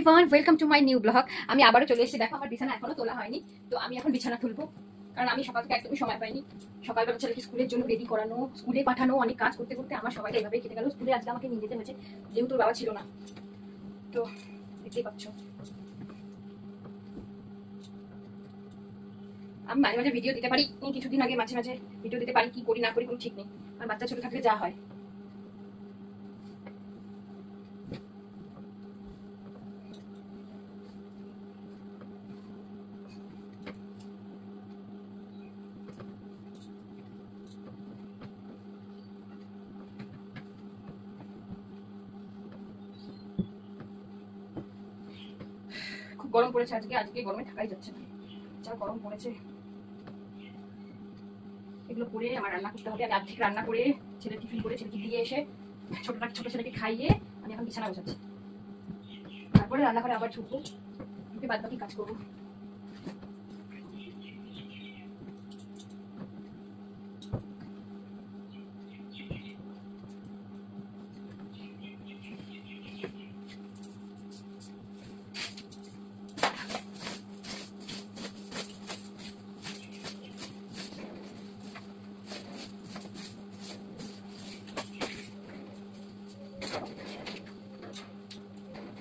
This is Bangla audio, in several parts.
Everyone, welcome to my new blog. আমি আবারও চলে এসেছি। দেখো, আমার বিছানা এখনো তোলা হয়নি, তো আমি এখন বিছানা তুলবো, কারণ আমি সকাল থেকে একদমই সময় পাইনি। সকালবেলা ছেলেকে স্কুলের জন্য রেডি করানো, স্কুলে পাঠানো, অনেক কাজ করতে করতে আমার সবাইটা এভাবেই কেটে গেল। স্কুলে আজকে আমাকে নিয়ে যেতে হয়েছে, যেহেতু বাবা ছিল না। তো দেখতেই পাচ্ছ, আমি মাঝে মাঝে ভিডিও দিতে পারি, কিছুদিন আগে মাঝে মাঝে ভিডিও দিতে পারি, কি করি না করি কোনো ঠিক নেই। আর বাচ্চা ছোট থাকলে যা হয়। খুব গরম পড়েছে আজকে গরমে থাকাই যাচ্ছে না, যা গরম পড়েছে। এগুলো করে আমার রান্না করতে হবে। আমি আর্ধেক রান্না করে ছেলে টিফিন করে ছেলেকে দিয়ে এসে ছোট ছেলেকে খাইয়ে আমি এখন বিছানা বসাচ্ছি। তারপরে রান্না করে আবার ঢুকবো, ঢুকে বাদ বাকি কাজ করবো।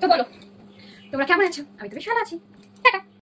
তো বলো, তোমরা কেমন আছো? আমি তো বেশ ভালো আছি।